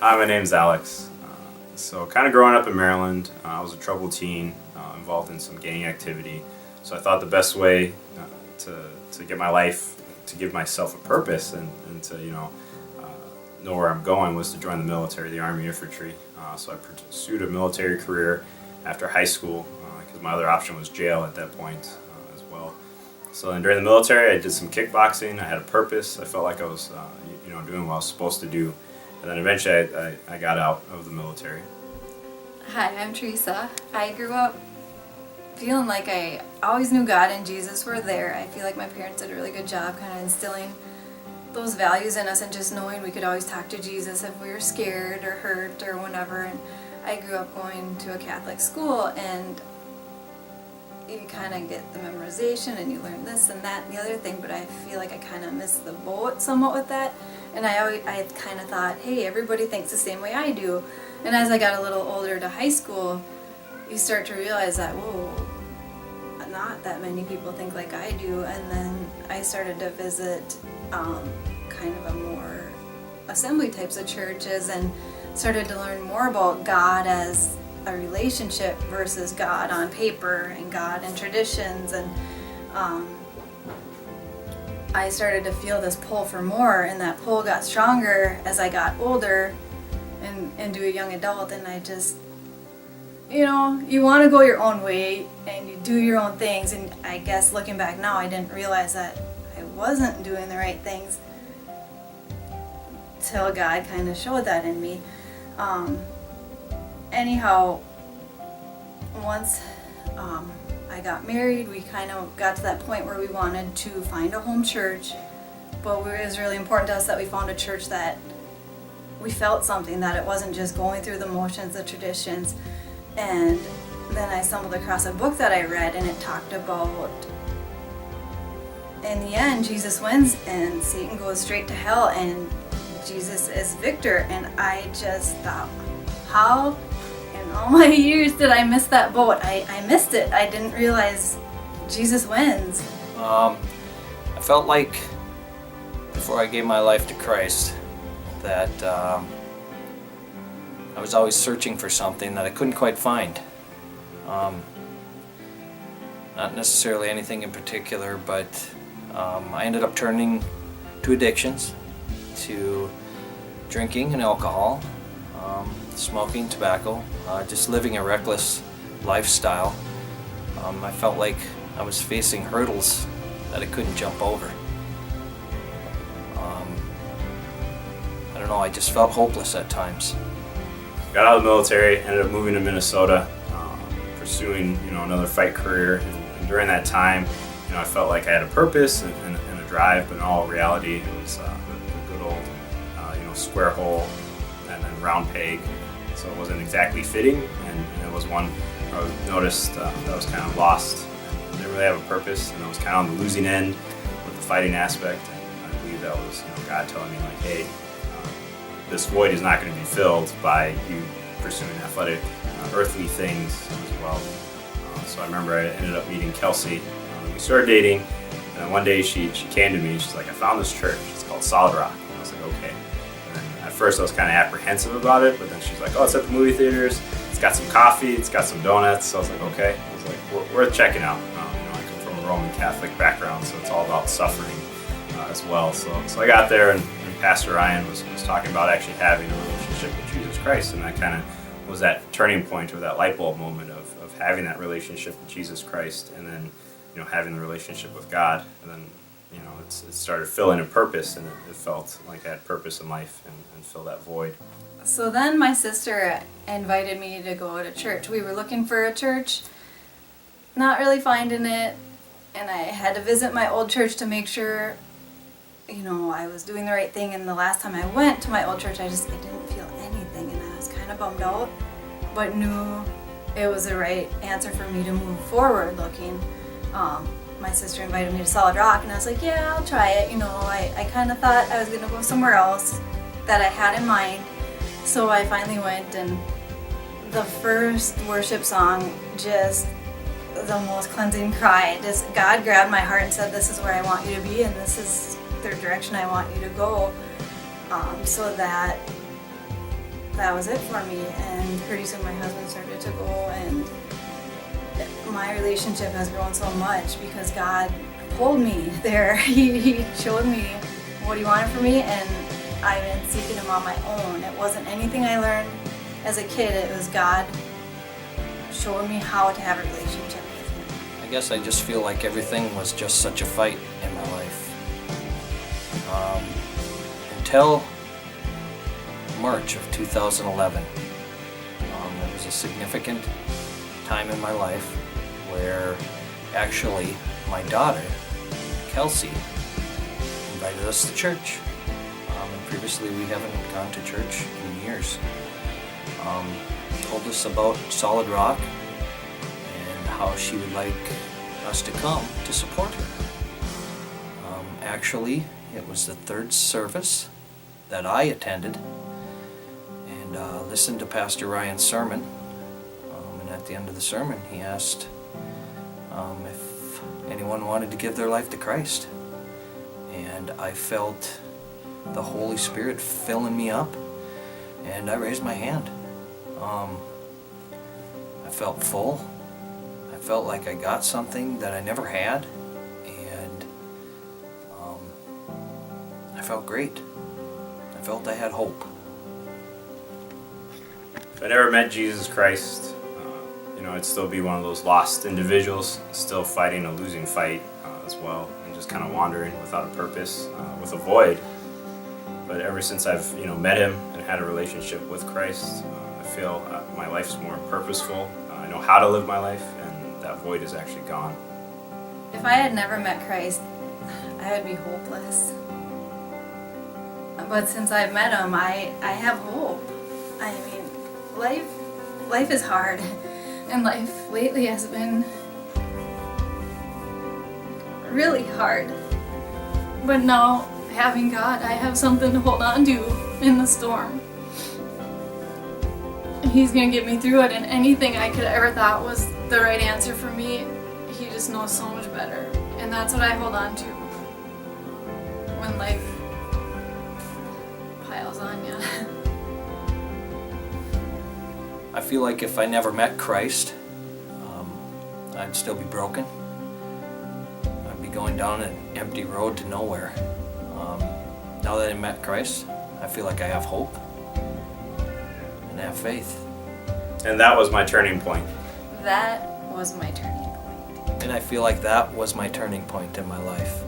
Hi, my name's Alex. So kind of growing up in Maryland, I was a troubled teen, involved in some gang activity. So I thought the best way to get my life, to give myself a purpose and to, know where I'm going was to join the military, the Army Infantry. So I pursued a military career after high school because my other option was jail at that point as well. So then during the military, I did some kickboxing. I had a purpose. I felt like I was, doing what I was supposed to do. And then eventually I got out of the military. Hi, I'm Teresa. I grew up feeling like I always knew God and Jesus were there. I feel like my parents did a really good job kind of instilling those values in us and just knowing we could always talk to Jesus if we were scared or hurt or whatever. And I grew up going to a Catholic school, and you kind of get the memorization and you learn this and that and the other thing, but I feel like I kind of missed the boat somewhat with that. And I kind of thought, hey, everybody thinks the same way I do. And as I got a little older to high school, you start to realize that, whoa, not that many people think like I do. And then I started to visit kind of a more assembly types of churches and started to learn more about God as a relationship versus God on paper and God in traditions. And I started to feel this pull for more, and that pull got stronger as I got older and into a young adult. And I just, you want to go your own way and you do your own things. And I guess looking back now, I didn't realize that I wasn't doing the right things till God kind of showed that in me. Anyhow, once I got married, we kind of got to that point where we wanted to find a home church, but it was really important to us that we found a church that we felt something, that it wasn't just going through the motions, the traditions. And then I stumbled across a book that I read, and it talked about, in the end, Jesus wins and Satan goes straight to hell and Jesus is victor. And I just thought, how in all my years did I miss that boat? I missed it. I didn't realize Jesus wins. I felt like before I gave my life to Christ that I was always searching for something that I couldn't quite find. Not necessarily anything in particular, but I ended up turning to addictions, to drinking and alcohol, smoking, tobacco, just living a reckless lifestyle. I felt like I was facing hurdles that I couldn't jump over. I don't know, I just felt hopeless at times. Got out of the military, ended up moving to Minnesota, pursuing another fight career. And during that time, I felt like I had a purpose and a drive, but in all reality, it was the good old square hole and then round peg. So it wasn't exactly fitting, and it was one where I noticed that I was kind of lost and didn't really have a purpose, and I was kind of on the losing end with the fighting aspect. And I believe that was God telling me like, hey, this void is not going to be filled by you pursuing athletic, earthly things as well. So I remember I ended up meeting Kelsey. We started dating, and one day she came to me. She's like, I found this church. It's called Solid Rock. And I was like, okay. And then at first I was kind of apprehensive about it, but then she's like, oh, it's at the movie theaters. It's got some coffee. It's got some donuts. So I was like, okay. I was like, worth checking out. I come from a Roman Catholic background, so it's all about suffering as well. So I got there, and Pastor Ryan was talking about actually having a relationship with Jesus Christ, and that kind of was that turning point or that light bulb moment of having that relationship with Jesus Christ, and then having the relationship with God, and then it started filling a purpose, and it felt like I had purpose in life and fill that void. So then my sister invited me to go to church. We were looking for a church, not really finding it, and I had to visit my old church to make sure I was doing the right thing. And the last time I went to my old church, I didn't feel anything, and I was kind of bummed out, but knew it was the right answer for me to move forward looking. My sister invited me to Solid Rock, and I was like, yeah, I'll try it. I kind of thought I was going to go somewhere else that I had in mind. So I finally went, and the first worship song, just the most cleansing cry. Just God grabbed my heart and said, this is where I want you to be, and this is the direction I want you to go. So that that was it for me. And pretty soon my husband started to go, and my relationship has grown so much because God pulled me there. He showed me what he wanted for me, and I've been seeking him on my own. It wasn't anything I learned as a kid. It was God showing me how to have a relationship with him. I guess I just feel like everything was just such a fight in my life. Until March of 2011. It was a significant time in my life where actually my daughter, Kelsey, invited us to church. And previously we haven't gone to church in years. Told us about Solid Rock and how she would like us to come to support her. Actually, it was the third service that I attended and listened to Pastor Ryan's sermon. And at the end of the sermon, he asked if anyone wanted to give their life to Christ. And I felt the Holy Spirit filling me up, and I raised my hand. I felt full. I felt like I got something that I never had, and I felt great. I felt I had hope. If I never met Jesus Christ, I'd still be one of those lost individuals, still fighting a losing fight as well, and just kind of wandering without a purpose, with a void. But ever since I've met him and had a relationship with Christ, I feel my life's more purposeful. I know how to live my life, and that void is actually gone. If I had never met Christ, I would be hopeless. But since I've met him, I have hope. I mean, life is hard, and life lately has been really hard. But now, having God, I have something to hold on to in the storm. He's gonna get me through it, and anything I could ever thought was the right answer for me, he just knows so much better. And that's what I hold on to when life piles on you. I feel like if I never met Christ, I'd still be broken. I'd be going down an empty road to nowhere. Now that I met Christ, I feel like I have hope and have faith. And that was my turning point. That was my turning point. And I feel like that was my turning point in my life.